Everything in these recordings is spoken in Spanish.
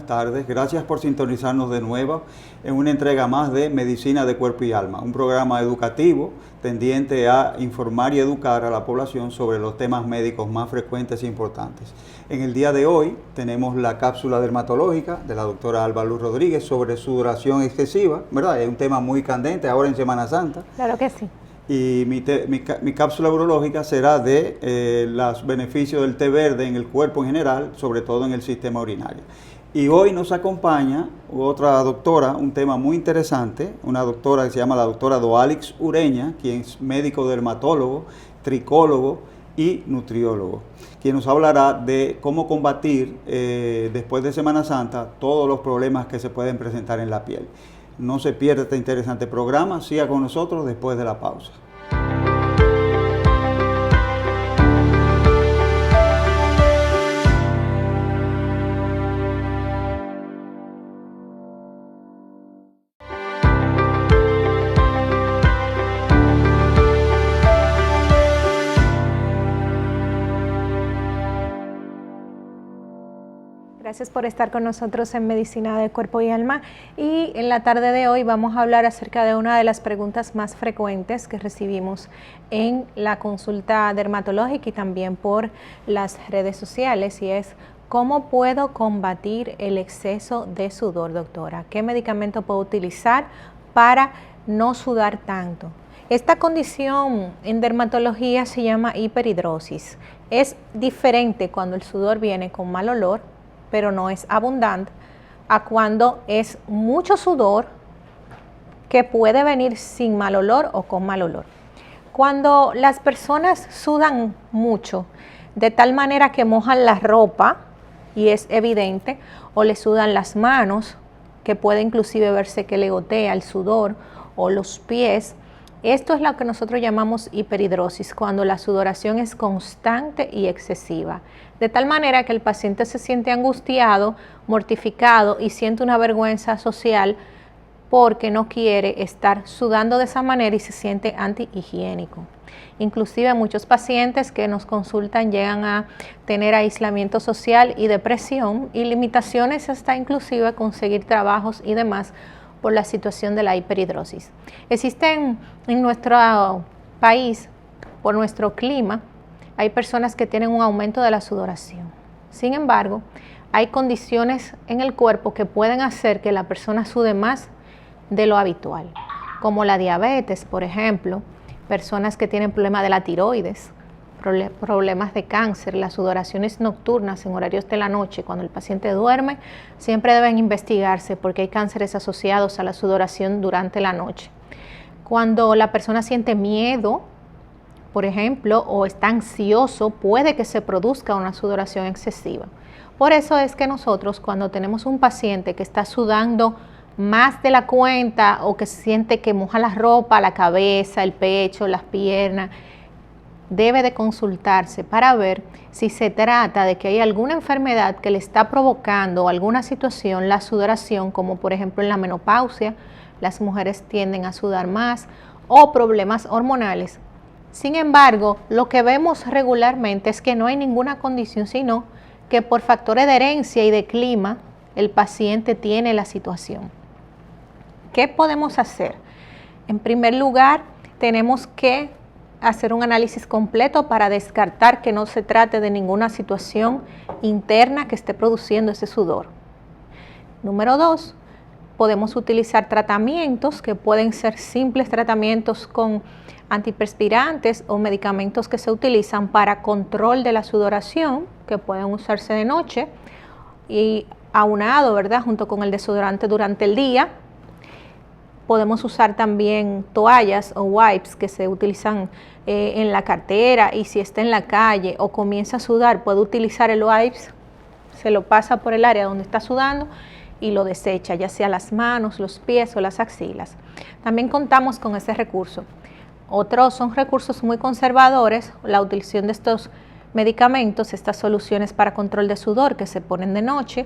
buenas tardes. Gracias por sintonizarnos de nuevo en una entrega más de Medicina de Cuerpo y Alma, un programa educativo tendiente a informar y educar a la población sobre los temas médicos más frecuentes e importantes. En el día de hoy tenemos la cápsula dermatológica de la doctora Alba Luz Rodríguez sobre sudoración excesiva, ¿verdad? Es un tema muy candente ahora en Semana Santa. Claro que sí. Y mi cápsula urológica será de los beneficios del té verde en el cuerpo en general, sobre todo en el sistema urinario. Y hoy nos acompaña otra doctora, un tema muy interesante, una doctora que se llama la doctora Doalix Ureña, quien es médico dermatólogo, tricólogo y nutriólogo, quien nos hablará de cómo combatir después de Semana Santa todos los problemas que se pueden presentar en la piel. No se pierda este interesante programa, siga con nosotros después de la pausa. Gracias por estar con nosotros en Medicina de Cuerpo y Alma, y en la tarde de hoy vamos a hablar acerca de una de las preguntas más frecuentes que recibimos en la consulta dermatológica y también por las redes sociales, y es: ¿cómo puedo combatir el exceso de sudor, doctora? ¿Qué medicamento puedo utilizar para no sudar tanto? Esta condición en dermatología se llama hiperhidrosis. Es diferente cuando el sudor viene con mal olor, pero no es abundante, a cuando es mucho sudor que puede venir sin mal olor o con mal olor. Cuando las personas sudan mucho, de tal manera que mojan la ropa, y es evidente, o le sudan las manos, que puede inclusive verse que le gotea el sudor, o los pies, esto es lo que nosotros llamamos hiperhidrosis, cuando la sudoración es constante y excesiva, de tal manera que el paciente se siente angustiado, mortificado y siente una vergüenza social porque no quiere estar sudando de esa manera y se siente antihigiénico. Inclusive muchos pacientes que nos consultan llegan a tener aislamiento social y depresión y limitaciones hasta inclusive a conseguir trabajos y demás por la situación de la hiperhidrosis. Existen en nuestro país, por nuestro clima, hay personas que tienen un aumento de la sudoración. Sin embargo, hay condiciones en el cuerpo que pueden hacer que la persona sude más de lo habitual, como la diabetes, por ejemplo, personas que tienen problemas de la tiroides, problemas de cáncer, las sudoraciones nocturnas en horarios de la noche, cuando el paciente duerme, siempre deben investigarse porque hay cánceres asociados a la sudoración durante la noche. Cuando la persona siente miedo, por ejemplo, o está ansioso, puede que se produzca una sudoración excesiva. Por eso es que nosotros, cuando tenemos un paciente que está sudando más de la cuenta o que siente que moja la ropa, la cabeza, el pecho, las piernas, debe de consultarse para ver si se trata de que hay alguna enfermedad que le está provocando alguna situación la sudoración, como por ejemplo en la menopausia, las mujeres tienden a sudar más, o problemas hormonales. Sin embargo, lo que vemos regularmente es que no hay ninguna condición, sino que por factores de herencia y de clima, el paciente tiene la situación. ¿Qué podemos hacer? En primer lugar, tenemos que hacer un análisis completo para descartar que no se trate de ninguna situación interna que esté produciendo ese sudor. Número 2, podemos utilizar tratamientos que pueden ser simples tratamientos con antiperspirantes o medicamentos que se utilizan para control de la sudoración, que pueden usarse de noche y aunado, ¿verdad?, junto con el desodorante durante el día. Podemos usar también toallas o wipes que se utilizan en la cartera, y si está en la calle o comienza a sudar, puede utilizar el wipes, se lo pasa por el área donde está sudando y lo desecha, ya sea las manos, los pies o las axilas. También contamos con ese recurso. Otros son recursos muy conservadores, la utilización de estos medicamentos, estas soluciones para control de sudor que se ponen de noche,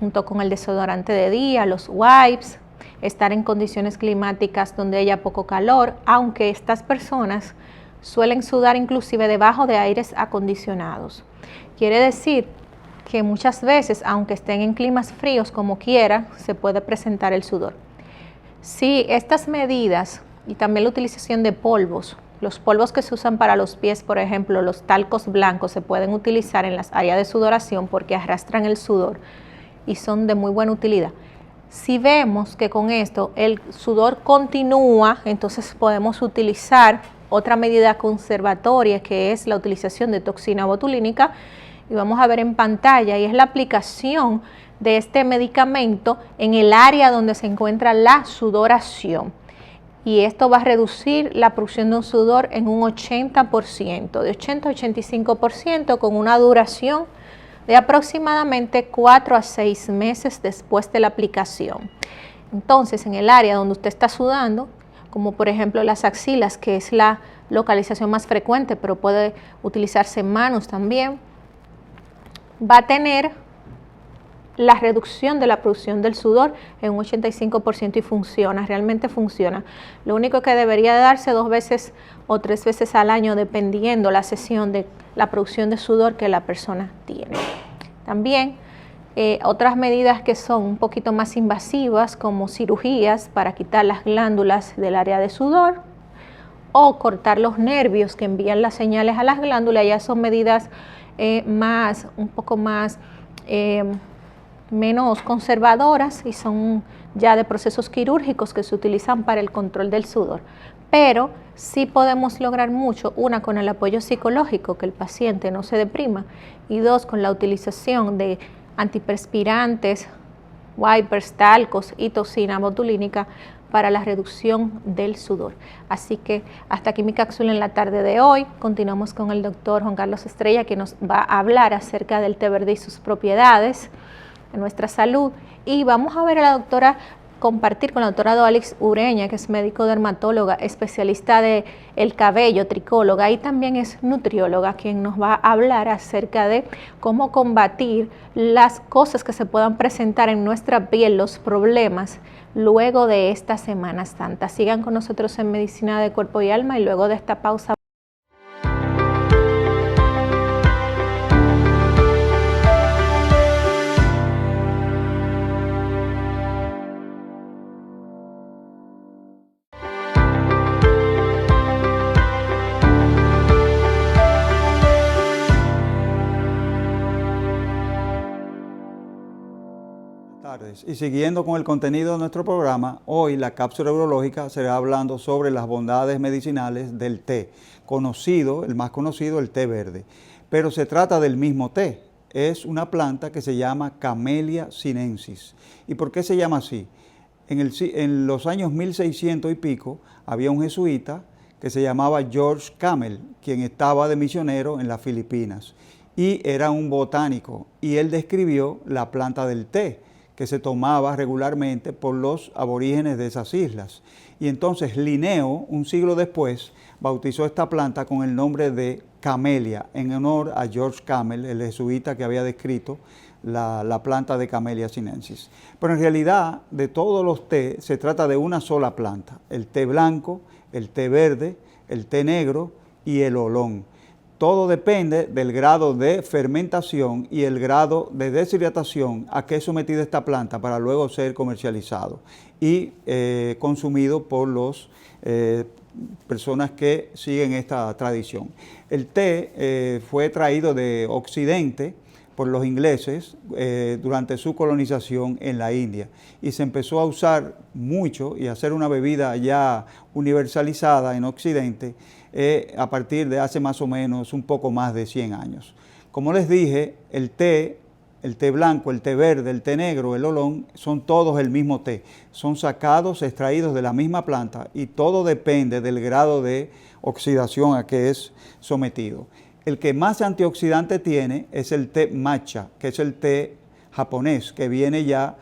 junto con el desodorante de día, los wipes, estar en condiciones climáticas donde haya poco calor, aunque estas personas suelen sudar inclusive debajo de aires acondicionados. Quiere decir que muchas veces, aunque estén en climas fríos como quiera, se puede presentar el sudor. Si estas medidas y también la utilización de polvos, los polvos que se usan para los pies, por ejemplo, los talcos blancos, se pueden utilizar en las áreas de sudoración porque arrastran el sudor y son de muy buena utilidad. Si vemos que con esto el sudor continúa, entonces podemos utilizar otra medida conservatoria, que es la utilización de toxina botulínica, y vamos a ver en pantalla, y es la aplicación de este medicamento en el área donde se encuentra la sudoración. Y esto va a reducir la producción de un sudor en un 80%, de 80 a 85%, con una duración de aproximadamente 4 a 6 meses después de la aplicación. Entonces, en el área donde usted está sudando, como por ejemplo las axilas, que es la localización más frecuente, pero puede utilizarse en manos también, va a tener la reducción de la producción del sudor en un 85% y funciona, realmente funciona. Lo único que debería de darse 2 veces o 3 veces al año, dependiendo la sesión de la producción de sudor que la persona tiene. También otras medidas que son un poquito más invasivas, como cirugías para quitar las glándulas del área de sudor o cortar los nervios que envían las señales a las glándulas, ya son medidas un poco más menos conservadoras y son ya de procesos quirúrgicos que se utilizan para el control del sudor. Pero sí podemos lograr mucho, una, con el apoyo psicológico, que el paciente no se deprima, y 2, con la utilización de antiperspirantes, wipers, talcos y toxina botulínica para la reducción del sudor. Así que hasta aquí mi cápsula en la tarde de hoy. Continuamos con el doctor Juan Carlos Estrella, que nos va a hablar acerca del té verde y sus propiedades en nuestra salud, y vamos a ver a la doctora, compartir con la doctora Doalix Ureña, que es médico dermatóloga, especialista de el cabello, tricóloga, y también es nutrióloga, quien nos va a hablar acerca de cómo combatir las cosas que se puedan presentar en nuestra piel, los problemas luego de esta Semana Santa. Sigan con nosotros en Medicina de Cuerpo y Alma, y luego de esta pausa tardes. Y siguiendo con el contenido de nuestro programa, hoy la cápsula urológica será hablando sobre las bondades medicinales del té, conocido, el más conocido, el té verde. Pero se trata del mismo té, es una planta que se llama Camellia sinensis. ¿Y por qué se llama así? En los años 1600 y pico había un jesuita que se llamaba George Camel, quien estaba de misionero en las Filipinas, y era un botánico, y él describió la planta del té, que se tomaba regularmente por los aborígenes de esas islas. Y entonces Linneo, un siglo después, bautizó esta planta con el nombre de Camellia, en honor a George Camel, el jesuita que había descrito la planta de Camellia sinensis. Pero en realidad, de todos los té, se trata de una sola planta: el té blanco, el té verde, el té negro y el olón. Todo depende del grado de fermentación y el grado de deshidratación a que es sometida esta planta para luego ser comercializado y consumido por las personas que siguen esta tradición. El té fue traído de Occidente por los ingleses durante su colonización en la India, y se empezó a usar mucho y a hacer una bebida ya universalizada en Occidente a partir de hace más o menos un poco más de 100 años. Como les dije, el té blanco, el té verde, el té negro, el olón, son todos el mismo té. Son sacados, extraídos de la misma planta, y todo depende del grado de oxidación a que es sometido. El que más antioxidante tiene es el té matcha, que es el té japonés, que viene ya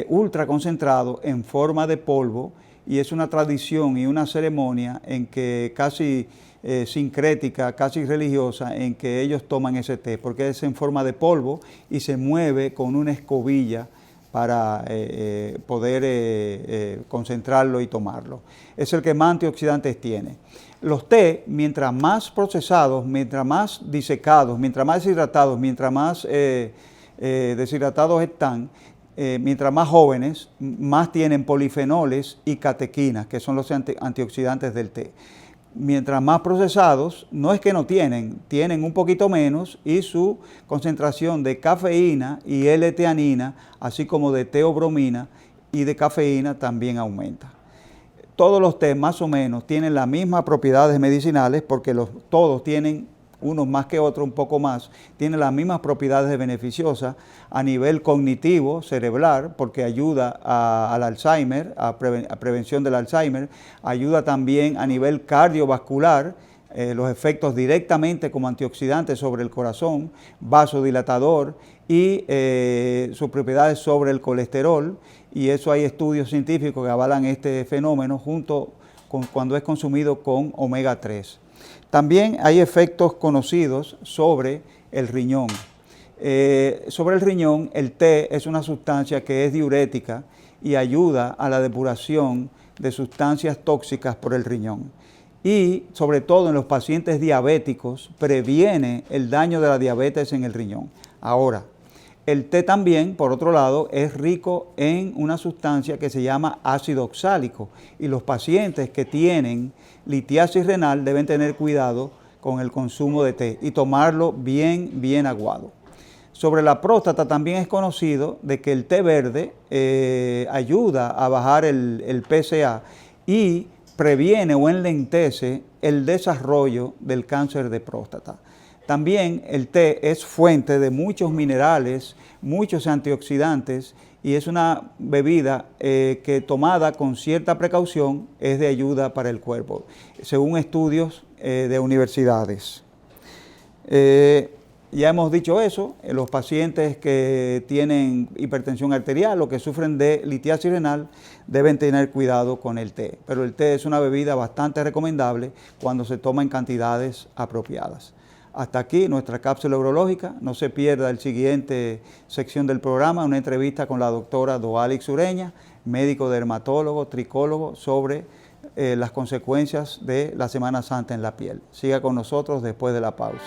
ultra concentrado en forma de polvo, y es una tradición y una ceremonia en que casi sincrética, casi religiosa, en que ellos toman ese té, porque es en forma de polvo y se mueve con una escobilla para poder concentrarlo y tomarlo. Es el que más antioxidantes tiene. Los té, mientras más procesados, mientras más disecados, mientras más deshidratados, mientras más deshidratados están, mientras más jóvenes, más tienen polifenoles y catequinas, que son los antioxidantes del té. Mientras más procesados, no es que no tienen un poquito menos y su concentración de cafeína y L-teanina, así como de teobromina y de cafeína también aumenta. Todos los tés más o menos tienen las mismas propiedades medicinales porque todos tienen, unos más que otros, un poco más, tienen las mismas propiedades beneficiosas a nivel cognitivo, cerebral, porque ayuda al Alzheimer, a prevención del Alzheimer, ayuda también a nivel cardiovascular, los efectos directamente como antioxidante sobre el corazón, vasodilatador y sus propiedades sobre el colesterol, y eso hay estudios científicos que avalan este fenómeno junto con cuando es consumido con omega 3. También hay efectos conocidos sobre el riñón. Sobre el riñón, el té es una sustancia que es diurética y ayuda a la depuración de sustancias tóxicas por el riñón. Y sobre todo en los pacientes diabéticos, previene el daño de la diabetes en el riñón. Ahora, el té también, por otro lado, es rico en una sustancia que se llama ácido oxálico, y los pacientes que tienen litiasis renal deben tener cuidado con el consumo de té y tomarlo bien aguado. Sobre la próstata también es conocido de que el té verde ayuda a bajar el PSA y previene o enlentece el desarrollo del cáncer de próstata. También el té es fuente de muchos minerales, muchos antioxidantes, y es una bebida que tomada con cierta precaución es de ayuda para el cuerpo, según estudios de universidades. Ya hemos dicho eso, los pacientes que tienen hipertensión arterial o que sufren de litiasis renal deben tener cuidado con el té, pero el té es una bebida bastante recomendable cuando se toma en cantidades apropiadas. Hasta aquí nuestra cápsula urológica. No se pierda el siguiente sección del programa, una entrevista con la doctora Doalix Ureña, médico dermatólogo, tricólogo, sobre las consecuencias de la Semana Santa en la piel. Siga con nosotros después de la pausa.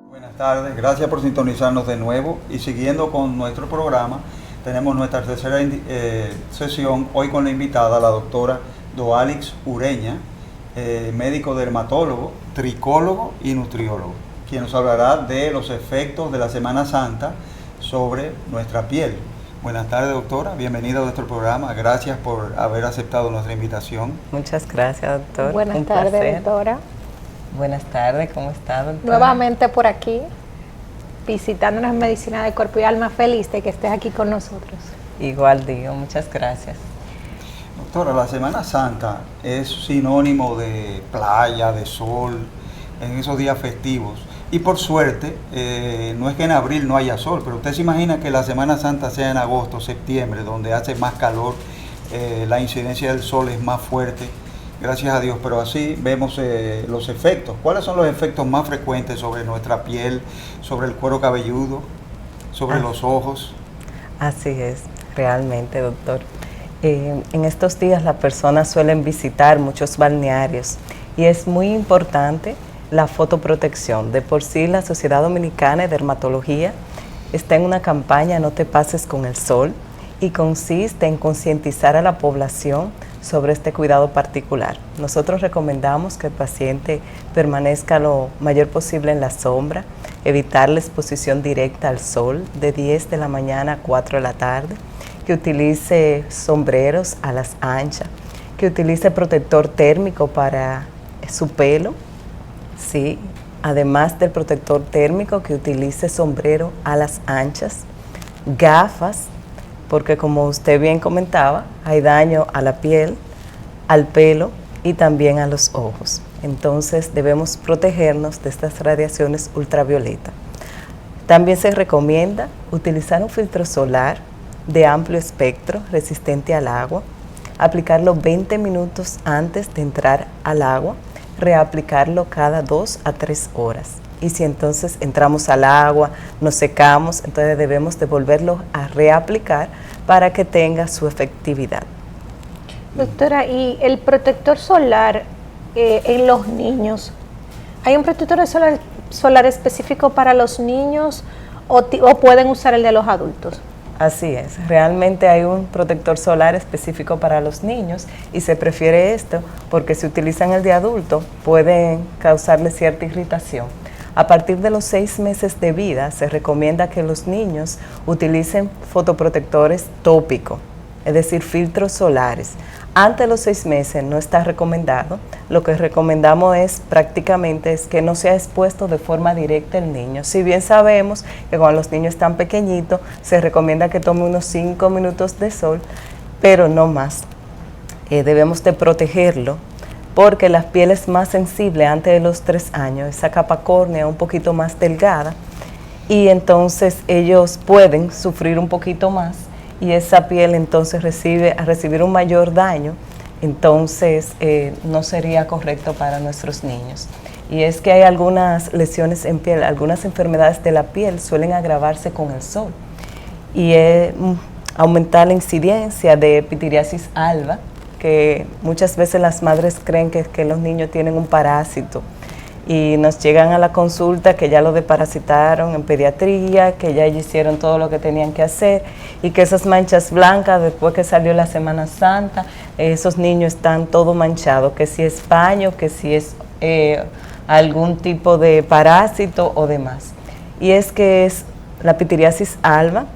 Buenas tardes, gracias por sintonizarnos de nuevo, y siguiendo con nuestro programa, tenemos nuestra tercera sesión hoy con la invitada, la doctora Doalix Ureña, médico dermatólogo, tricólogo y nutriólogo, quien nos hablará de los efectos de la Semana Santa sobre nuestra piel. Buenas tardes, doctora, bienvenida a nuestro programa, gracias por haber aceptado nuestra invitación. Muchas gracias, doctor. Buenas tardes, doctora. Buenas tardes, ¿cómo está, doctora? Nuevamente por aquí, visitándonos en Medicina de Cuerpo y Alma, feliz de que estés aquí con nosotros. Igual digo, muchas gracias. Doctora, la Semana Santa es sinónimo de playa, de sol, en esos días festivos. Y por suerte, no es que en abril no haya sol, pero usted se imagina que la Semana Santa sea en agosto, septiembre, donde hace más calor, la incidencia del sol es más fuerte. Gracias a Dios, pero así vemos los efectos. ¿Cuáles son los efectos más frecuentes sobre nuestra piel, sobre el cuero cabelludo, sobre los ojos? Así es, realmente, doctor. En estos días las personas suelen visitar muchos balnearios y es muy importante la fotoprotección. De por sí, la Sociedad Dominicana de Dermatología está en una campaña No te pases con el sol, y consiste en concientizar a la población sobre este cuidado particular. Nosotros recomendamos que el paciente permanezca lo mayor posible en la sombra, evitar la exposición directa al sol de 10 de la mañana a 4 de la tarde, que utilice sombreros alas anchas, que utilice protector térmico para su pelo, sí, además del protector térmico, que utilice sombrero alas anchas, gafas, porque como usted bien comentaba, hay daño a la piel, al pelo y también a los ojos. Entonces debemos protegernos de estas radiaciones ultravioletas. También se recomienda utilizar un filtro solar de amplio espectro resistente al agua, aplicarlo 20 minutos antes de entrar al agua, reaplicarlo cada 2 a 3 horas. Y si entonces entramos al agua, nos secamos, entonces debemos de volverlo a reaplicar para que tenga su efectividad. Doctora, ¿y el protector solar en los niños? ¿Hay un protector solar específico para los niños o pueden usar el de los adultos? Así es, realmente hay un protector solar específico para los niños y se prefiere esto porque si utilizan el de adulto pueden causarle cierta irritación. A partir de los 6 meses de vida se recomienda que los niños utilicen fotoprotectores tópicos, es decir, filtros solares. Antes de los 6 meses no está recomendado. Lo que recomendamos es prácticamente es que no sea expuesto de forma directa el niño. Si bien sabemos que cuando los niños están pequeñitos se recomienda que tome unos 5 minutos de sol, pero no más. Debemos de protegerlo porque la piel es más sensible antes de los 3 años, esa capa córnea un poquito más delgada y entonces ellos pueden sufrir un poquito más y esa piel entonces a recibir un mayor daño, entonces no sería correcto para nuestros niños. Y es que hay algunas lesiones en piel, algunas enfermedades de la piel suelen agravarse con el sol y aumentar la incidencia de pitiriasis alba, que muchas veces las madres creen que los niños tienen un parásito y nos llegan a la consulta que ya lo desparasitaron en pediatría, que ya hicieron todo lo que tenían que hacer y que esas manchas blancas después que salió la Semana Santa, esos niños están todo manchados, que si es paño, que si es algún tipo de parásito o demás. Y es que es la pitiriasis alba,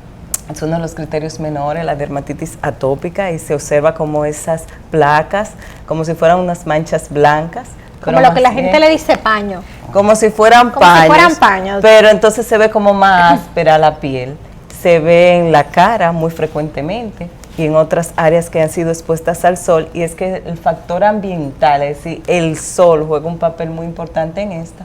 es uno de los criterios menores, la dermatitis atópica, y se observa como esas placas, como si fueran unas manchas blancas. Como lo que la gente le dice paño. Como si fueran paños, pero entonces se ve como más áspera la piel. Se ve en la cara muy frecuentemente y en otras áreas que han sido expuestas al sol, y es que el factor ambiental, es decir, el sol juega un papel muy importante en esta.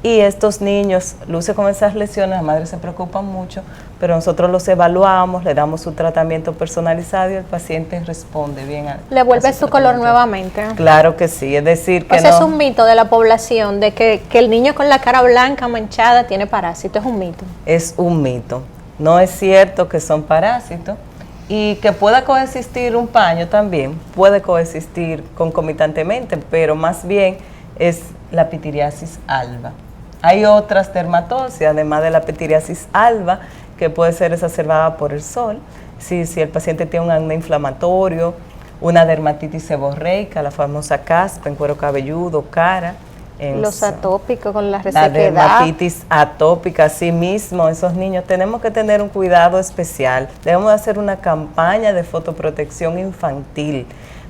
Y estos niños lucen con esas lesiones, las madres se preocupan mucho, pero nosotros los evaluamos, le damos su tratamiento personalizado y el paciente responde bien. ¿Le vuelve su color nuevamente? Claro que sí, es decir que no... es un mito de la población de que el niño con la cara blanca manchada tiene parásito, ¿es un mito? Es un mito, no es cierto que son parásitos y que pueda coexistir un paño también, puede coexistir concomitantemente, pero más bien es la pitiriasis alba. Hay otras dermatoses, además de la pitiriasis alba, que puede ser exacerbada por el sol. Si el paciente tiene un acné inflamatorio, una dermatitis seborreica, la famosa caspa en cuero cabelludo, cara. Los atópicos con la resequedad. La dermatitis atópica, así mismo, esos niños tenemos que tener un cuidado especial. Debemos hacer una campaña de fotoprotección infantil,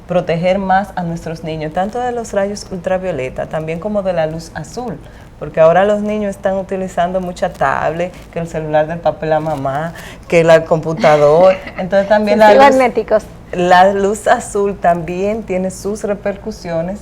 proteger más a nuestros niños, tanto de los rayos ultravioleta, también como de la luz azul, porque ahora los niños están utilizando mucha tablet, que el celular del papá y la mamá, que el computador, entonces también la luz azul también tiene sus repercusiones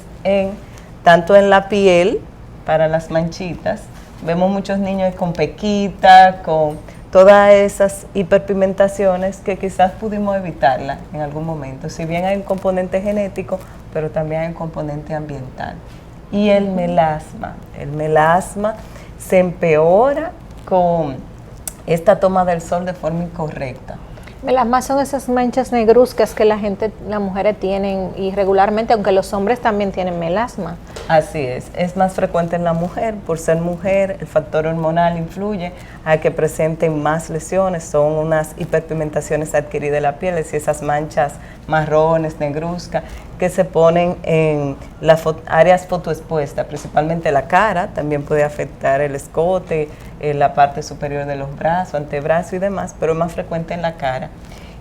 tanto en la piel, para las manchitas, vemos muchos niños con pequita, con todas esas hiperpigmentaciones que quizás pudimos evitarla en algún momento, si bien hay un componente genético, pero también hay un componente ambiental. Y el melasma se empeora con esta toma del sol de forma incorrecta. Melasma son esas manchas negruzcas que las mujeres tienen y regularmente, aunque los hombres también tienen melasma. Así es más frecuente en la mujer, por ser mujer, el factor hormonal influye a que presenten más lesiones, son unas hiperpigmentaciones adquiridas de la piel, es decir, esas manchas marrones, negruzcas, que se ponen en las áreas fotoexpuestas, principalmente la cara, también puede afectar el escote, la parte superior de los brazos, antebrazo y demás, pero es más frecuente en la cara.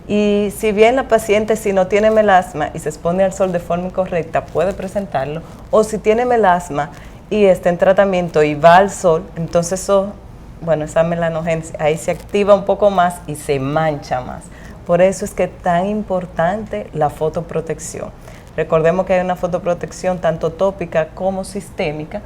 Y si bien la paciente, si no tiene melasma y se expone al sol de forma incorrecta, puede presentarlo, o si tiene melasma y está en tratamiento y va al sol, entonces esa melanogénesis ahí se activa un poco más y se mancha más. Por eso es que es tan importante la fotoprotección. Recordemos que hay una fotoprotección tanto tópica como sistémica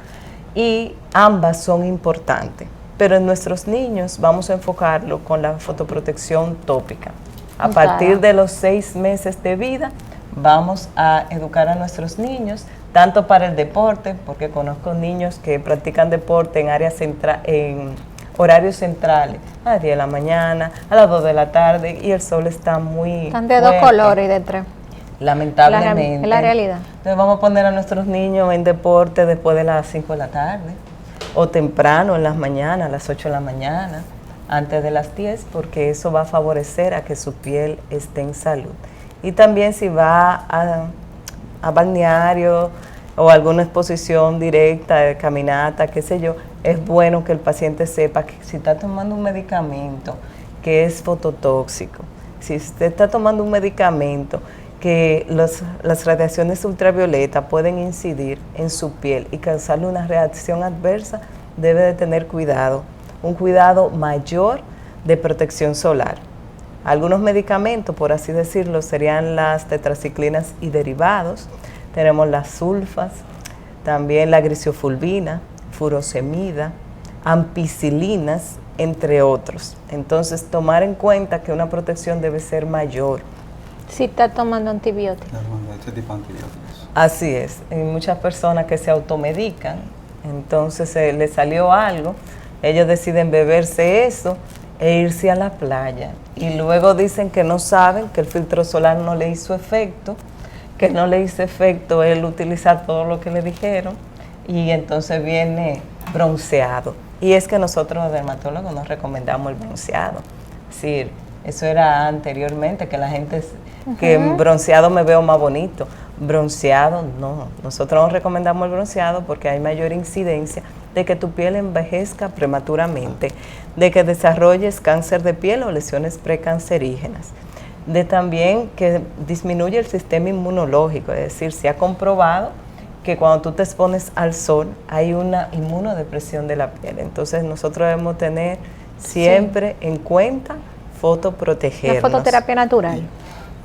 y ambas son importantes, pero en nuestros niños vamos a enfocarlo con la fotoprotección tópica. A partir de los 6 meses de vida vamos a educar a nuestros niños tanto para el deporte, porque conozco niños que practican deporte en áreas en horarios centrales, a las 10 de la mañana, a las 2 de la tarde, y el sol está muy Están de fuerte. 2 colores y de 3. Lamentablemente. Es la realidad. Entonces vamos a poner a nuestros niños en deporte después de las 5 de la tarde, o temprano en las mañanas, a las 8 de la mañana, antes de las 10, porque eso va a favorecer a que su piel esté en salud. Y también si va a balneario o alguna exposición directa de caminata, qué sé yo, es bueno que el paciente sepa que si está tomando un medicamento que es fototóxico, si usted está tomando un medicamento que las radiaciones ultravioletas pueden incidir en su piel y causarle una reacción adversa, debe de tener cuidado, un cuidado mayor de protección solar. Algunos medicamentos, por así decirlo, serían las tetraciclinas y derivados. Tenemos las sulfas, también la grisofulvina, furosemida, ampicilinas, entre otros. Entonces, tomar en cuenta que una protección debe ser mayor. Si está tomando antibióticos. Este tipo de antibióticos. Así es. Hay muchas personas que se automedican, entonces les salió algo, ellos deciden beberse eso e irse a la playa. Y luego dicen que no saben, que el filtro solar no le hizo efecto, que no le hizo efecto el utilizar todo lo que le dijeron, y entonces viene bronceado. Y es que nosotros los dermatólogos nos recomendamos el bronceado. Es decir, eso era anteriormente, que la gente, que bronceado me veo más bonito. Bronceado no. Nosotros nos recomendamos el bronceado porque hay mayor incidencia de que tu piel envejezca prematuramente, de que desarrolles cáncer de piel o lesiones precancerígenas, de también que disminuye el sistema inmunológico. Es decir, se ha comprobado que cuando tú te expones al sol hay una inmunodepresión de la piel. Entonces nosotros debemos tener siempre en cuenta fotoprotegernos. La fototerapia natural.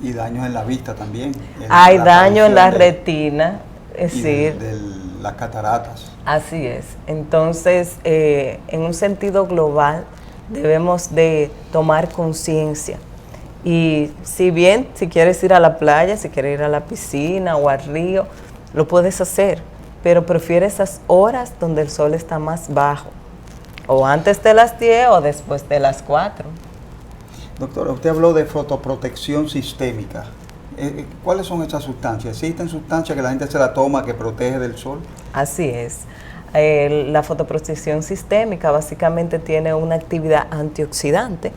Y daños en la vista también. Hay daño en la retina, es decir, de las cataratas. Así es. Entonces, en un sentido global, debemos de tomar conciencia. Y si bien, si quieres ir a la playa, si quieres ir a la piscina o al río, lo puedes hacer, pero prefiere esas horas donde el sol está más bajo, o antes de las 10 o después de las 4. Doctora, usted habló de fotoprotección sistémica. ¿Cuáles son esas sustancias? ¿Existen sustancias que la gente se la toma que protege del sol? Así es. La fotoprotección sistémica básicamente tiene una actividad antioxidante.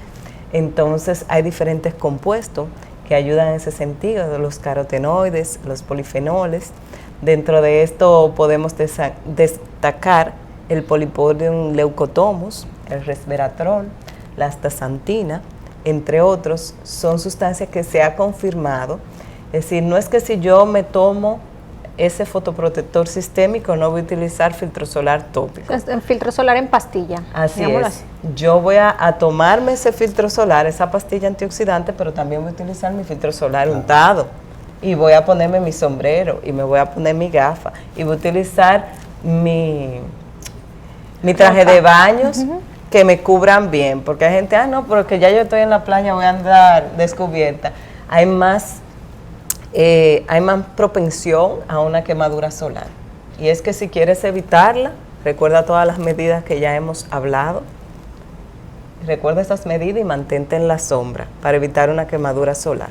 Entonces hay diferentes compuestos que ayudan en ese sentido, los carotenoides, los polifenoles. Dentro de esto podemos destacar el Polypodium leucotomus, el resveratrol, la astaxantina, entre otros. Son sustancias que se ha confirmado. Es decir, no es que si yo me tomo ese fotoprotector sistémico no voy a utilizar filtro solar tópico. El filtro solar en pastilla. Así es. Así. Yo voy a tomarme ese filtro solar, esa pastilla antioxidante, pero también voy a utilizar mi filtro solar untado. Y voy a ponerme mi sombrero, y me voy a poner mi gafa, y voy a utilizar mi traje de baños que me cubran bien. Porque hay gente, no, porque ya yo estoy en la playa, voy a andar descubierta. Hay más propensión a una quemadura solar. Y es que si quieres evitarla, recuerda todas las medidas que ya hemos hablado. Recuerda esas medidas y mantente en la sombra para evitar una quemadura solar.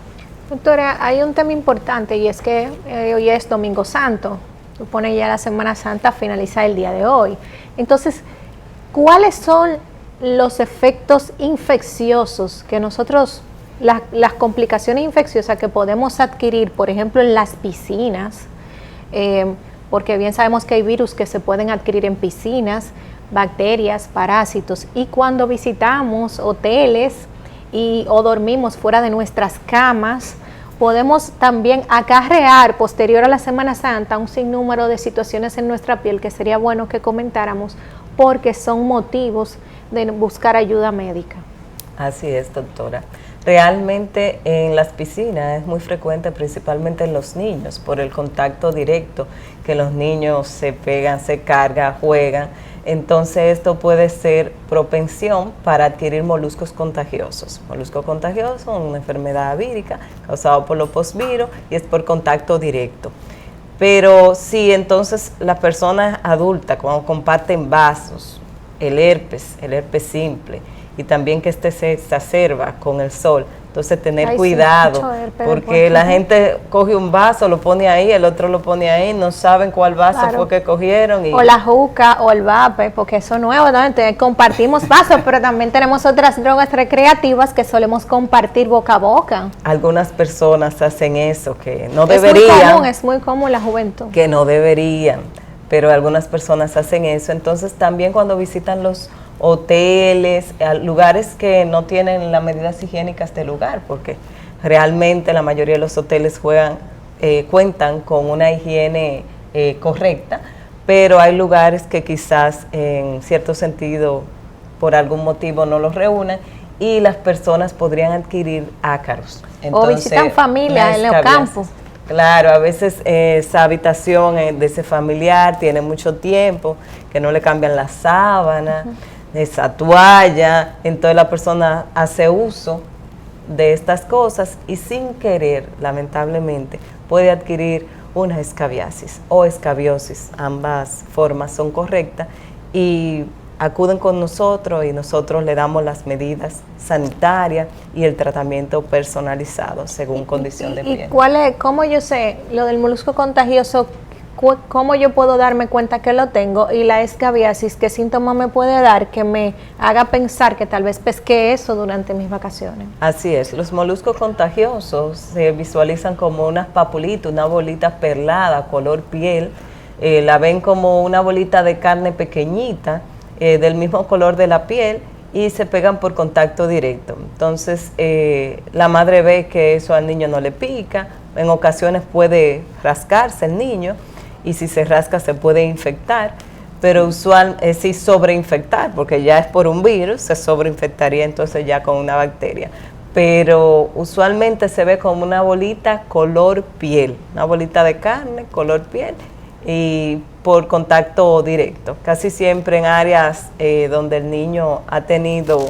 Doctora, hay un tema importante y es que hoy es Domingo Santo. Supone ya la Semana Santa finaliza el día de hoy. Entonces, ¿cuáles son los efectos infecciosos que nosotros, las complicaciones infecciosas que podemos adquirir, por ejemplo, en las piscinas? Porque bien sabemos que hay virus que se pueden adquirir en piscinas, bacterias, parásitos, y cuando visitamos hoteles o dormimos fuera de nuestras camas, podemos también acarrear posterior a la Semana Santa un sinnúmero de situaciones en nuestra piel que sería bueno que comentáramos porque son motivos de buscar ayuda médica. Así es, doctora. Realmente en las piscinas es muy frecuente, principalmente en los niños, por el contacto directo, que los niños se pegan, se cargan, juegan. Entonces esto puede ser propensión para adquirir moluscos contagiosos. Molusco contagioso es una enfermedad vírica causada por los posvirus y es por contacto directo. Pero si entonces las personas adultas, cuando comparten vasos, el herpes simple, y también que este se exacerba con el sol, entonces tener cuidado, porque la gente coge un vaso, lo pone ahí, el otro lo pone ahí, no saben cuál vaso fue que cogieron. O la juca o el vape, porque eso es nuevo, ¿no? Entonces, compartimos vasos, pero también tenemos otras drogas recreativas que solemos compartir boca a boca. Algunas personas hacen eso, que no deberían. Es muy común la juventud. Que no deberían, pero algunas personas hacen eso. Entonces también cuando visitan los hoteles, lugares que no tienen las medidas higiénicas del lugar, porque realmente la mayoría de los hoteles cuentan con una higiene correcta, pero hay lugares que quizás en cierto sentido por algún motivo no los reúnan y las personas podrían adquirir ácaros. Entonces, o visitan familia en los campos. Claro, a veces esa habitación de ese familiar tiene mucho tiempo, que no le cambian la sábana, esa toalla, entonces la persona hace uso de estas cosas y sin querer, lamentablemente, puede adquirir una escabiasis o escabiosis. Ambas formas son correctas y acuden con nosotros y nosotros le damos las medidas sanitarias y el tratamiento personalizado según condición de piel. ¿Y cómo yo sé lo del molusco contagioso? ¿Cómo yo puedo darme cuenta que lo tengo? Y la escabiasis, ¿qué síntoma me puede dar que me haga pensar que tal vez pesqué eso durante mis vacaciones? Así es, los moluscos contagiosos se visualizan como unas papulitas, una bolita perlada, color piel, la ven como una bolita de carne pequeñita, del mismo color de la piel y se pegan por contacto directo. Entonces, la madre ve que eso al niño no le pica, en ocasiones puede rascarse el niño y si se rasca se puede infectar, pero sí sobreinfectar, porque ya es por un virus, se sobreinfectaría entonces ya con una bacteria. Pero usualmente se ve como una bolita color piel, una bolita de carne color piel y por contacto directo, casi siempre en áreas donde el niño ha tenido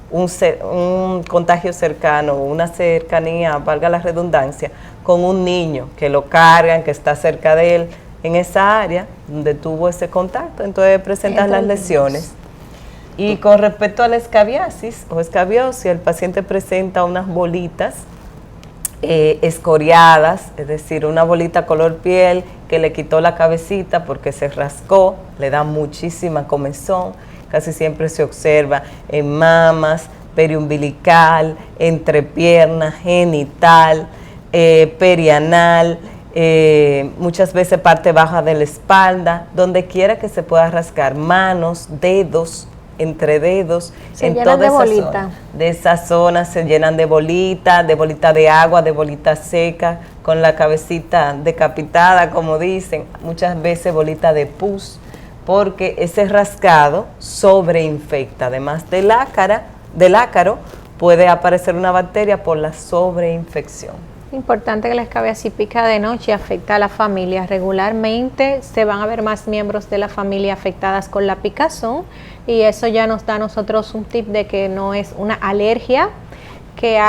un contagio cercano, una cercanía, valga la redundancia, con un niño que lo cargan, que está cerca de él, en esa área donde tuvo ese contacto, entonces presentan las lesiones. Y con respecto a la escabiasis o escabiosis, el paciente presenta unas bolitas escoriadas, es decir, una bolita color piel que le quitó la cabecita porque se rascó, le da muchísima comezón, casi siempre se observa en mamas, periumbilical, entrepierna, genital, perianal, muchas veces parte baja de la espalda, donde quiera que se pueda rascar, manos, dedos, entre dedos, en toda esa zona. De esa zona se llenan de bolita de agua, de bolita seca, con la cabecita decapitada, como dicen, muchas veces bolita de pus, porque ese rascado sobreinfecta. Además del ácaro, puede aparecer una bacteria por la sobreinfección. Importante que la escabiasis pica de noche y afecta a la familia. Regularmente se van a ver más miembros de la familia afectadas con la picazón y eso ya nos da a nosotros un tip de que no es una alergia que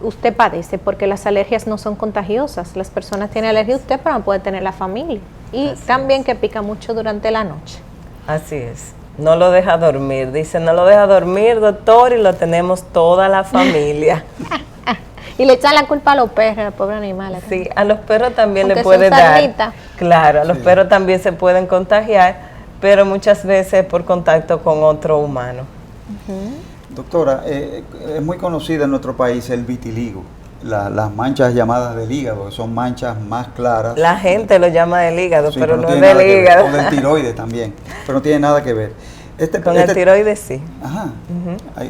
usted padece, porque las alergias no son contagiosas. Las personas tienen alergia a usted, pero no puede tener la familia. Y así también es. Que pica mucho durante la noche. Así es. No lo deja dormir. Dice, no lo deja dormir, doctor, y lo tenemos toda la familia. Y le echan la culpa a los perros, a los pobres animales. Sí, a los perros también le puede dar. Claro, a los perros también se pueden contagiar, pero muchas veces por contacto con otro humano. Doctora, es muy conocida en nuestro país el vitiligo, las manchas llamadas del hígado, que son manchas más claras. La gente lo llama del hígado, sí, pero no es del hígado. O del tiroides también, pero no tiene nada que ver. Con el tiroides sí. Ajá.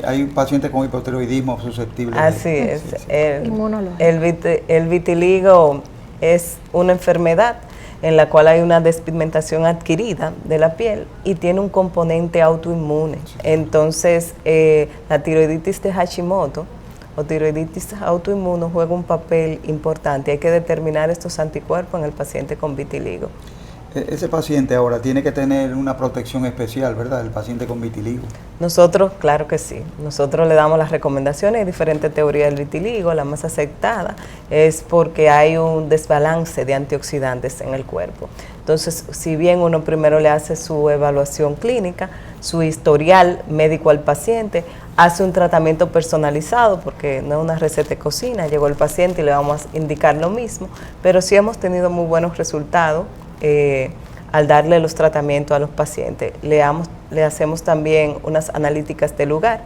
Hay pacientes con hipotiroidismo susceptibles. Así es. El vitiligo es una enfermedad en la cual hay una despigmentación adquirida de la piel y tiene un componente autoinmune. Sí. Entonces, la tiroiditis de Hashimoto o tiroiditis autoinmune juega un papel importante. Hay que determinar estos anticuerpos en el paciente con vitiligo. Ese paciente ahora tiene que tener una protección especial, ¿verdad? El paciente con vitiligo. Nosotros, claro que sí. Nosotros le damos las recomendaciones de diferentes teorías del vitiligo. La más aceptada es porque hay un desbalance de antioxidantes en el cuerpo. Entonces, si bien uno primero le hace su evaluación clínica, su historial médico al paciente, hace un tratamiento personalizado, porque no es una receta de cocina, llegó el paciente y le vamos a indicar lo mismo, pero sí hemos tenido muy buenos resultados al darle los tratamientos a los pacientes. Le hacemos también unas analíticas de lugar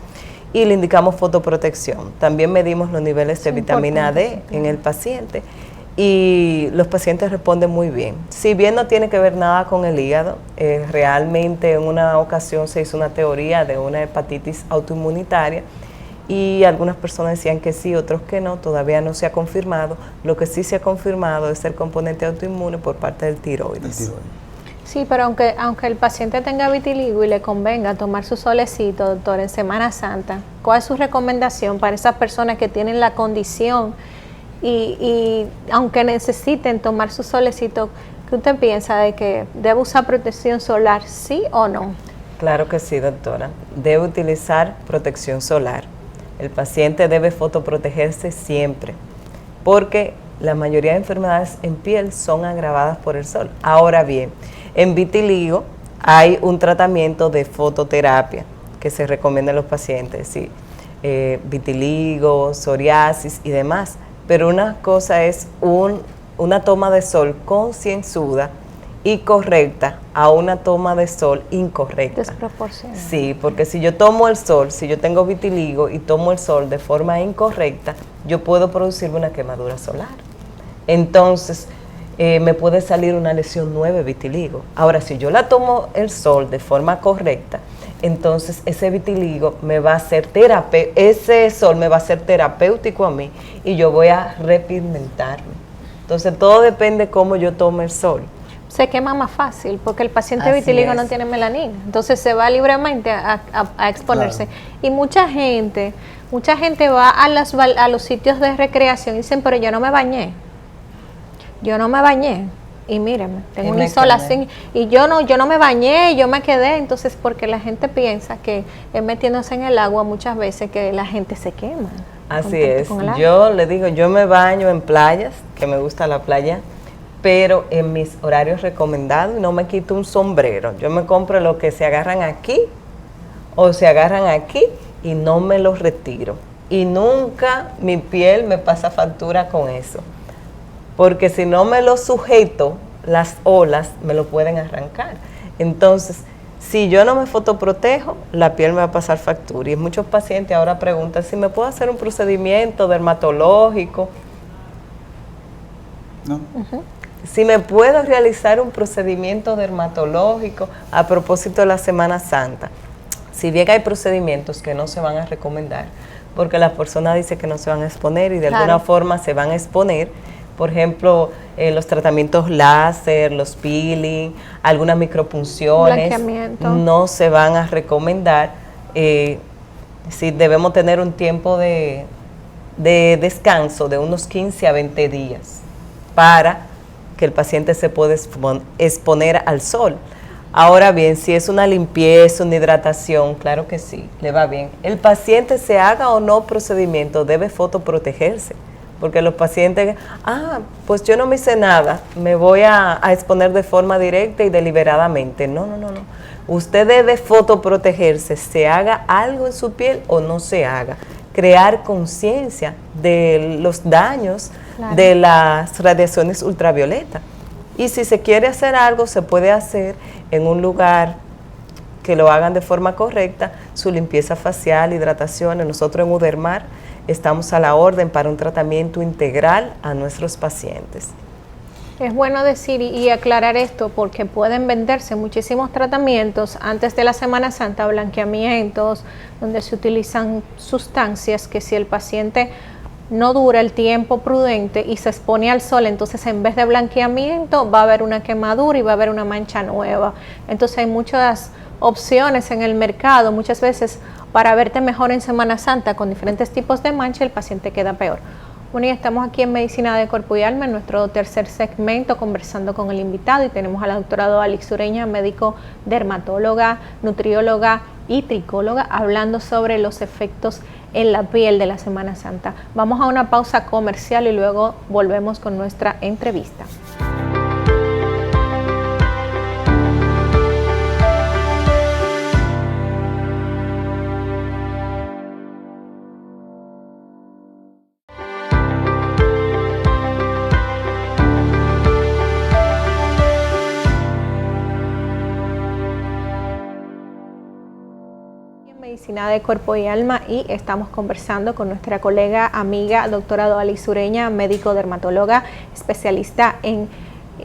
y le indicamos fotoprotección. También medimos los niveles de vitamina D en el paciente y los pacientes responden muy bien. Si bien no tiene que ver nada con el hígado, realmente en una ocasión se hizo una teoría de una hepatitis autoinmunitaria y algunas personas decían que sí, otros que no, todavía no se ha confirmado. Lo que sí se ha confirmado es el componente autoinmune por parte del tiroides. Sí, pero aunque el paciente tenga vitiligo y le convenga tomar su solecito, doctor, en Semana Santa, ¿cuál es su recomendación para esas personas que tienen la condición y aunque necesiten tomar su solecito, qué usted piensa de que debe usar protección solar, sí o no? Claro que sí, doctora. Debe utilizar protección solar. El paciente debe fotoprotegerse siempre, porque la mayoría de enfermedades en piel son agravadas por el sol. Ahora bien, en vitiligo hay un tratamiento de fototerapia que se recomienda a los pacientes, sí, vitiligo, psoriasis y demás. Pero una cosa es una toma de sol concienzuda y correcta a una toma de sol incorrecta. Desproporcionada. Sí, porque si yo tomo el sol, si yo tengo vitiligo y tomo el sol de forma incorrecta, yo puedo producirme una quemadura solar. Entonces, me puede salir una lesión nueva de vitiligo. Ahora, si yo la tomo el sol de forma correcta, entonces ese vitiligo me va a ser ese sol me va a ser terapéutico a mí y yo voy a repigmentarme. Entonces, todo depende cómo yo tome el sol. Se quema más fácil porque el paciente vitiligo no tiene melanina, entonces se va libremente a exponerse. Claro. Y mucha gente va a los sitios de recreación y dicen, pero yo no me bañé y mírenme, tengo una insolación y yo no me bañé, yo me quedé. Entonces, porque la gente piensa que metiéndose en el agua muchas veces que la gente se quema. Así es, yo le digo, yo me baño en playas, que me gusta la playa, pero en mis horarios recomendados, no me quito un sombrero. Yo me compro lo que se agarran aquí o se agarran aquí y no me los retiro. Y nunca mi piel me pasa factura con eso. Porque si no me lo sujeto, las olas me lo pueden arrancar. Entonces, si yo no me fotoprotejo, la piel me va a pasar factura. Y muchos pacientes ahora preguntan si me puedo hacer un procedimiento dermatológico. No. Si me puedo realizar un procedimiento dermatológico a propósito de la Semana Santa. Si bien hay procedimientos que no se van a recomendar, porque la persona dice que no se van a exponer y de alguna forma se van a exponer. Por ejemplo, los tratamientos láser, los peeling, algunas micropunciones no se van a recomendar. Si debemos tener un tiempo de descanso de unos 15 a 20 días para que el paciente se pueda exponer al sol. Ahora bien, si es una limpieza, una hidratación, claro que sí, le va bien. El paciente, se haga o no procedimiento, debe fotoprotegerse. Porque los pacientes, pues yo no me hice nada, me voy a exponer de forma directa y deliberadamente. No. Usted debe fotoprotegerse, se haga algo en su piel o no se haga. Crear conciencia de los daños de las radiaciones ultravioletas. Y si se quiere hacer algo, se puede hacer en un lugar que lo hagan de forma correcta, su limpieza facial, hidratación. Nosotros en Udermar estamos a la orden para un tratamiento integral a nuestros pacientes. Es bueno decir y aclarar esto porque pueden venderse muchísimos tratamientos antes de la Semana Santa, blanqueamientos, donde se utilizan sustancias que si el paciente no dura el tiempo prudente y se expone al sol, entonces en vez de blanqueamiento va a haber una quemadura y va a haber una mancha nueva. Entonces hay muchas opciones en el mercado, muchas veces para verte mejor en Semana Santa con diferentes tipos de mancha, el paciente queda peor. Bueno, y estamos aquí en Medicina de Cuerpo y Alma, en nuestro tercer segmento, conversando con el invitado, y tenemos a la doctora Odalis Ureña, médico dermatóloga, nutrióloga y tricóloga, hablando sobre los efectos en la piel de la Semana Santa. Vamos a una pausa comercial y luego volvemos con nuestra entrevista. Medicina de Cuerpo y Alma, y estamos conversando con nuestra colega, amiga, doctora Odalis Ureña, médico dermatóloga, especialista en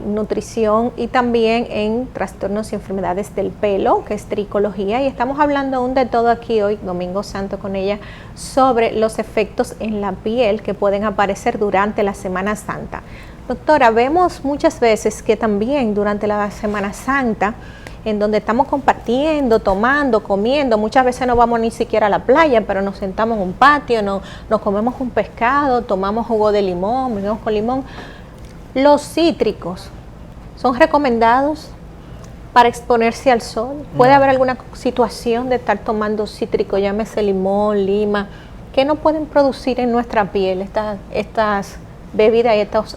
nutrición y también en trastornos y enfermedades del pelo, que es tricología, y estamos hablando aún de todo aquí hoy, Domingo Santo, con ella, sobre los efectos en la piel que pueden aparecer durante la Semana Santa. Doctora, vemos muchas veces que también durante la Semana Santa, en donde estamos compartiendo, tomando, comiendo, muchas veces no vamos ni siquiera a la playa, pero nos sentamos en un patio, nos comemos un pescado, tomamos jugo de limón, bebemos con limón. Los cítricos son recomendados para exponerse al sol. ¿Puede haber alguna situación de estar tomando cítrico, llámese limón, lima, que no pueden producir en nuestra piel estas bebidas y estas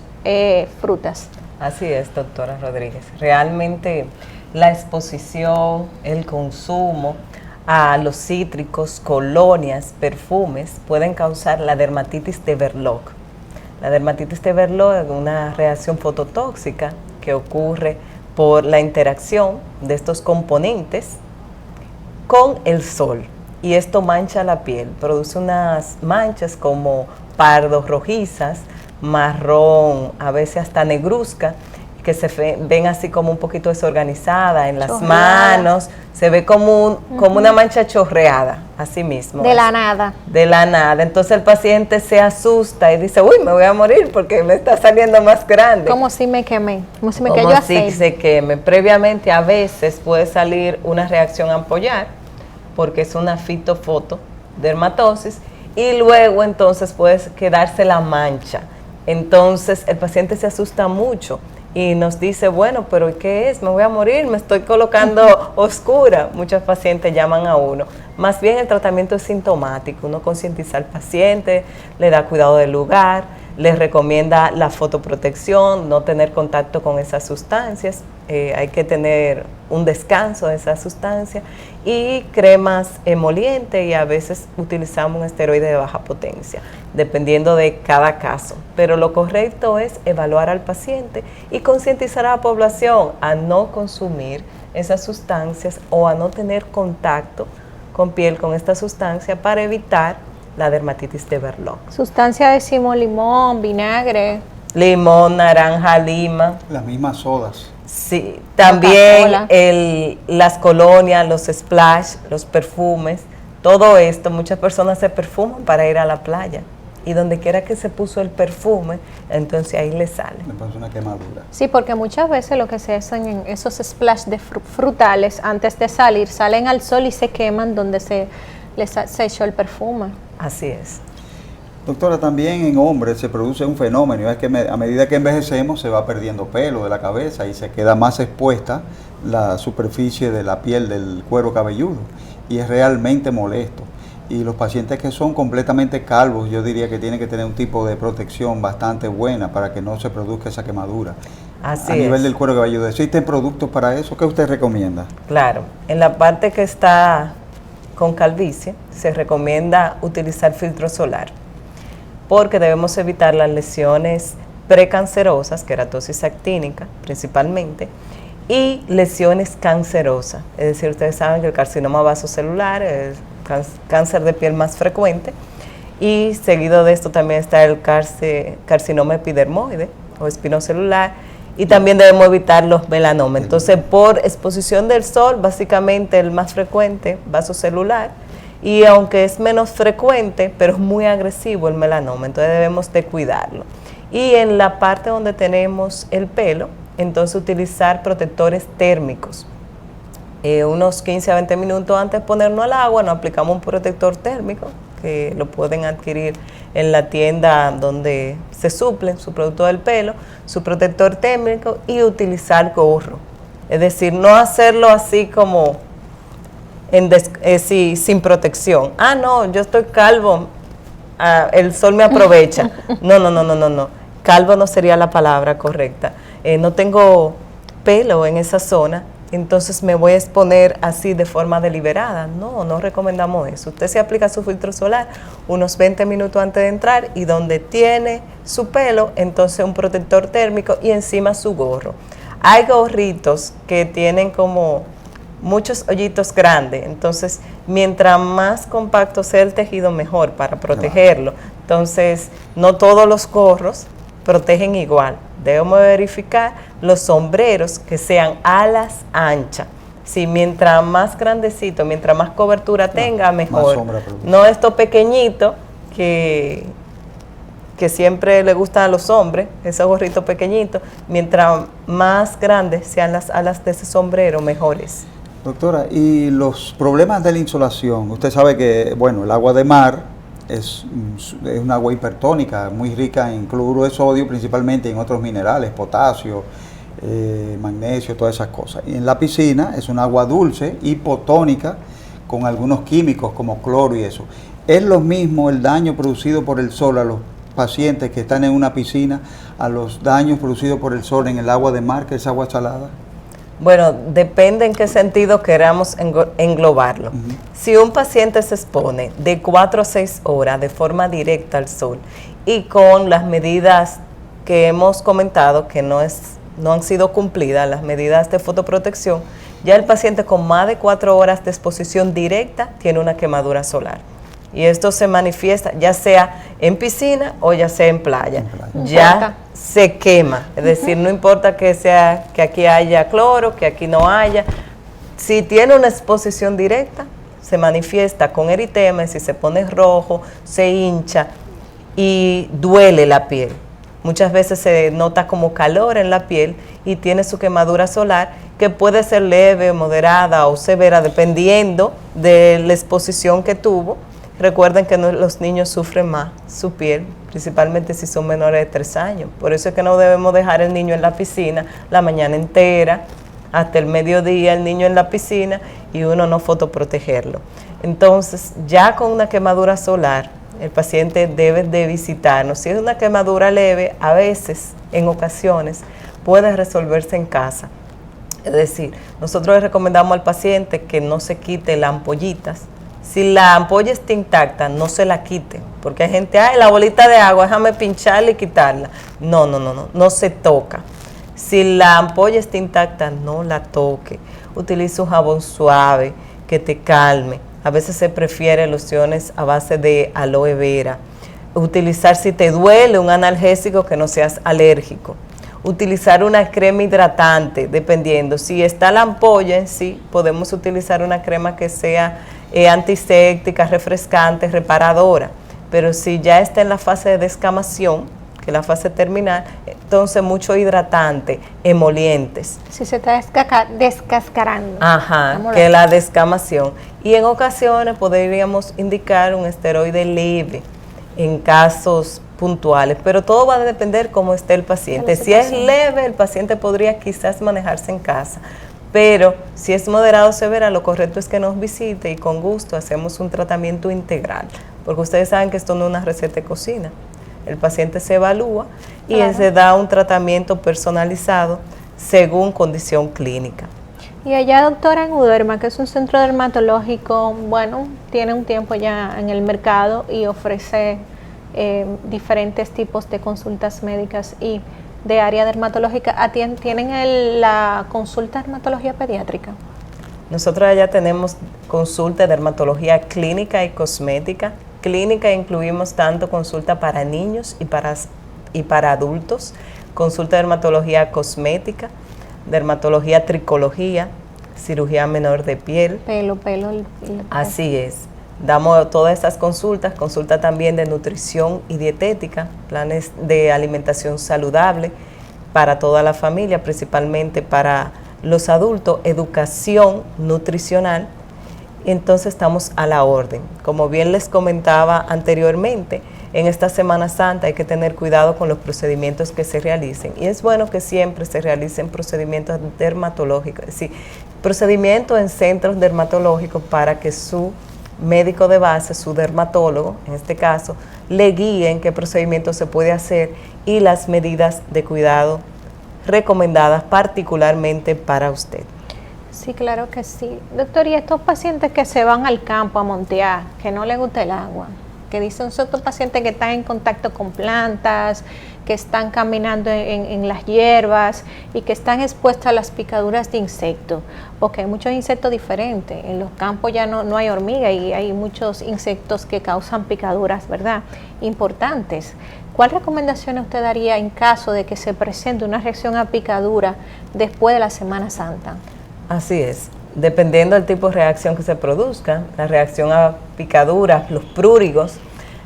frutas? Así es, doctora Rodríguez. Realmente la exposición, el consumo a los cítricos, colonias, perfumes, pueden causar la dermatitis de Verloc. La dermatitis de Verloc es una reacción fototóxica que ocurre por la interacción de estos componentes con el sol. Y esto mancha la piel, produce unas manchas como pardo rojizas, marrón, a veces hasta negruzca, que se ven así como un poquito desorganizada en las manos, se ve como una mancha chorreada, así mismo. De la nada. De la nada. Entonces el paciente se asusta y dice, uy, me voy a morir porque me está saliendo más grande. Como si me quemé, como si me cayó aceite. Como si se queme. Previamente a veces puede salir una reacción ampollar, porque es una fitofotodermatosis, y luego entonces puede quedarse la mancha. Entonces el paciente se asusta mucho y nos dice, bueno, pero ¿qué es? Me voy a morir, me estoy colocando oscura. Muchos pacientes llaman a uno. Más bien el tratamiento es sintomático, uno concientiza al paciente, le da cuidado del lugar, les recomienda la fotoprotección, no tener contacto con esas sustancias, hay que tener un descanso de esas sustancias, y cremas emolientes, y a veces utilizamos un esteroide de baja potencia, dependiendo de cada caso. Pero lo correcto es evaluar al paciente y concientizar a la población a no consumir esas sustancias o a no tener contacto con piel con esta sustancia para evitar la dermatitis de Verloc. Sustancia, decimos limón, vinagre. Limón, naranja, lima. Las mismas sodas. Sí, también las colonias, los splash, los perfumes, todo esto, muchas personas se perfuman para ir a la playa. Y donde quiera que se puso el perfume, entonces ahí le sale. Me pasa una quemadura. Sí, porque muchas veces lo que se hacen en esos splash de frutales, antes de salir, salen al sol y se queman donde se echó el perfume. Así es. Doctora, también en hombres se produce un fenómeno, es que a medida que envejecemos se va perdiendo pelo de la cabeza y se queda más expuesta la superficie de la piel del cuero cabelludo, y es realmente molesto. Y los pacientes que son completamente calvos, yo diría que tienen que tener un tipo de protección bastante buena para que no se produzca esa quemadura. Así a nivel del cuero cabelludo, ¿existen productos para eso? ¿Qué usted recomienda? Claro, en la parte que está con calvicie se recomienda utilizar filtro solar, porque debemos evitar las lesiones precancerosas, queratosis actínica principalmente, y lesiones cancerosas. Es decir, ustedes saben que el carcinoma vasocelular es cáncer de piel más frecuente, y seguido de esto también está el carcinoma epidermoide o espinocelular, y también debemos evitar los melanomas. Entonces, por exposición del sol, básicamente el más frecuente, vasocelular, y aunque es menos frecuente, pero es muy agresivo el melanoma, entonces debemos de cuidarlo. Y en la parte donde tenemos el pelo, entonces utilizar protectores térmicos. Unos 15 a 20 minutos antes de ponernos al agua, nos aplicamos un protector térmico, que lo pueden adquirir en la tienda donde se suplen su producto del pelo, su protector térmico y utilizar gorro. Es decir, no hacerlo así como sin protección. Ah, no, yo estoy calvo, el sol me aprovecha. No. Calvo no sería la palabra correcta. No tengo pelo en esa zona, entonces me voy a exponer así de forma deliberada. No recomendamos eso. Usted se aplica su filtro solar unos 20 minutos antes de entrar y donde tiene su pelo, entonces un protector térmico y encima su gorro. Hay gorritos que tienen como muchos hoyitos grandes, entonces mientras más compacto sea el tejido, mejor para protegerlo. Entonces, no todos los gorros protegen igual. Debemos verificar los sombreros que sean alas anchas. Sí, mientras más grandecito, mientras más cobertura tenga, mejor. No estos pequeñitos que siempre le gustan a los hombres, esos gorritos pequeñitos, mientras más grandes sean las alas de ese sombrero, mejores. Doctora, y los problemas de la insolación, usted sabe que, bueno, el agua de mar es un agua hipertónica, muy rica en cloruro de sodio, principalmente en otros minerales, potasio, magnesio, todas esas cosas. Y en la piscina es un agua dulce, hipotónica, con algunos químicos como cloro y eso. ¿Es lo mismo el daño producido por el sol a los pacientes que están en una piscina a los daños producidos por el sol en el agua de mar, que es agua salada? Bueno, depende en qué sentido queramos englobarlo. Si un paciente se expone de 4 a 6 horas de forma directa al sol y con las medidas que hemos comentado que no han sido cumplidas, las medidas de fotoprotección, ya el paciente con más de 4 horas de exposición directa tiene una quemadura solar. Y esto se manifiesta ya sea en piscina o ya sea en playa. Ya se quema, es decir, no importa que aquí haya cloro, que aquí no haya. Si tiene una exposición directa, se manifiesta con eritema, si se pone rojo, se hincha y duele la piel. Muchas veces se nota como calor en la piel y tiene su quemadura solar, que puede ser leve, moderada o severa, dependiendo de la exposición que tuvo. Recuerden que los niños sufren más su piel, principalmente si son menores de 3 años. Por eso es que no debemos dejar el niño en la piscina la mañana entera, hasta el mediodía el niño en la piscina y uno no fotoprotegerlo. Entonces, ya con una quemadura solar, el paciente debe de visitarnos. Si es una quemadura leve, a veces, en ocasiones, puede resolverse en casa. Es decir, nosotros le recomendamos al paciente que no se quite las ampollitas. Si la ampolla está intacta, no se la quite, porque hay gente, la bolita de agua, déjame pincharla y quitarla. No se toca. Si la ampolla está intacta, no la toque. Utiliza un jabón suave que te calme. A veces se prefiere lociones a base de aloe vera. Utilizar, si te duele, un analgésico que no seas alérgico. Utilizar una crema hidratante, dependiendo. Si está la ampolla en sí, podemos utilizar una crema que sea antiséptica, refrescante, reparadora. Pero si ya está en la fase de descamación, que es la fase terminal, entonces mucho hidratante, emolientes. Si se está descascarando. Ajá, que es la descamación. Y en ocasiones podríamos indicar un esteroide leve en casos puntuales, pero todo va a depender cómo esté el paciente. Si es leve, el paciente podría quizás manejarse en casa, pero si es moderado o severa, lo correcto es que nos visite y con gusto hacemos un tratamiento integral, porque ustedes saben que esto no es una receta de cocina. El paciente se evalúa y se da un tratamiento personalizado según condición clínica. Y allá, doctora, en Uderma, que es un centro dermatológico, bueno, tiene un tiempo ya en el mercado y ofrece diferentes tipos de consultas médicas y de área dermatológica. ¿Tienen la consulta de dermatología pediátrica? Nosotros allá tenemos consulta de dermatología clínica y cosmética. Clínica incluimos tanto consulta para niños y para adultos, consulta de dermatología cosmética, dermatología tricología, cirugía menor de piel. Pelo. Así es. Damos todas estas consultas, consulta también de nutrición y dietética, planes de alimentación saludable para toda la familia, principalmente para los adultos, educación nutricional entonces estamos a la orden. Como bien les comentaba anteriormente, en esta Semana Santa hay que tener cuidado con los procedimientos que se realicen, y es bueno que siempre se realicen procedimientos dermatológicos, es decir, procedimientos en centros dermatológicos para que su médico de base, su dermatólogo, en este caso, le guíen qué procedimiento se puede hacer y las medidas de cuidado recomendadas particularmente para usted. Sí, claro que sí. Doctor, y estos pacientes que se van al campo a montear, que no les gusta el agua, que dicen son estos pacientes que están en contacto con plantas, que están caminando en las hierbas y que están expuestos a las picaduras de insectos, porque hay muchos insectos diferentes. En los campos ya no hay hormiga y hay muchos insectos que causan picaduras, ¿verdad?, importantes. ¿Cuál recomendación usted daría en caso de que se presente una reacción a picadura después de la Semana Santa? Así es, dependiendo del tipo de reacción que se produzca, la reacción a picaduras, los prurigos,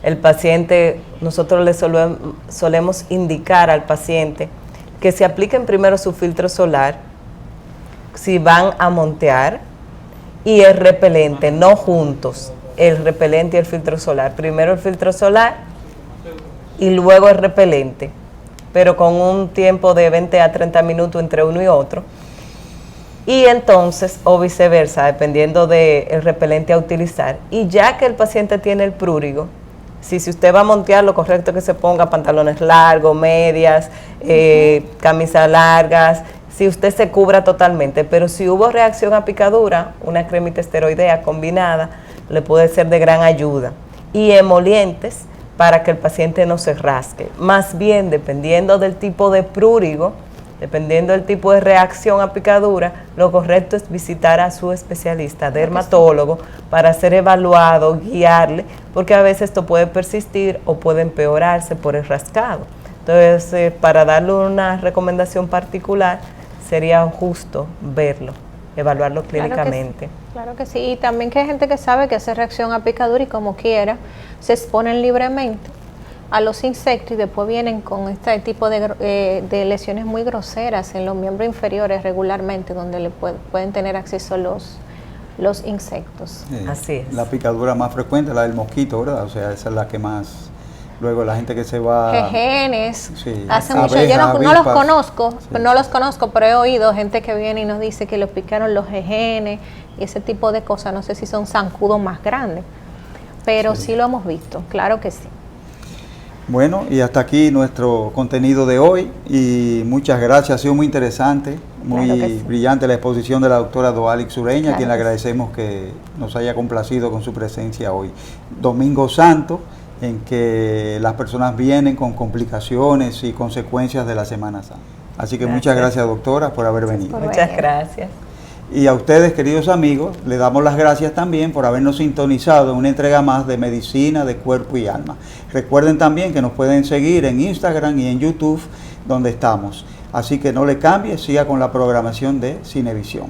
el paciente, nosotros le solemos indicar al paciente que se apliquen primero su filtro solar, si van a montear, y el repelente, no juntos, el repelente y el filtro solar. Primero el filtro solar y luego el repelente, pero con un tiempo de 20 a 30 minutos entre uno y otro. Y entonces, o viceversa, dependiendo del repelente a utilizar. Y ya que el paciente tiene el prurigo, si usted va a montear, lo correcto es que se ponga pantalones largos, medias, camisas largas, si usted se cubra totalmente. Pero si hubo reacción a picadura, una cremita esteroidea combinada le puede ser de gran ayuda. Y emolientes para que el paciente no se rasque. Más bien, dependiendo del tipo de prurigo, dependiendo del tipo de reacción a picadura, lo correcto es visitar a su especialista, dermatólogo, para ser evaluado, guiarle, porque a veces esto puede persistir o puede empeorarse por el rascado. Entonces, para darle una recomendación particular, sería justo verlo, evaluarlo clínicamente. Claro que sí, y también que hay gente que sabe que hace reacción a picadura y como quiera, se exponen libremente a los insectos y después vienen con este tipo de lesiones muy groseras en los miembros inferiores regularmente, donde le pueden tener acceso los insectos. Así es. La picadura más frecuente, la del mosquito, ¿verdad? O sea, esa es la que más... Luego la gente que se va... Jejenes, sí, hace mucho, yo no los conozco, sí. No los conozco, pero he oído gente que viene y nos dice que los picaron los jejenes y ese tipo de cosas. No sé si son zancudos más grandes, pero sí lo hemos visto, claro que sí. Bueno, y hasta aquí nuestro contenido de hoy y muchas gracias, ha sido muy interesante, muy brillante la exposición de la doctora Doalix Ureña, a quien le agradecemos que nos haya complacido con su presencia hoy. Domingo Santo, en que las personas vienen con complicaciones y consecuencias de la Semana Santa. Así que muchas gracias, doctora, por haber venido. Muchas gracias. Y a ustedes, queridos amigos, les damos las gracias también por habernos sintonizado en una entrega más de Medicina de Cuerpo y Alma. Recuerden también que nos pueden seguir en Instagram y en YouTube, donde estamos. Así que no le cambie, siga con la programación de Cinevisión.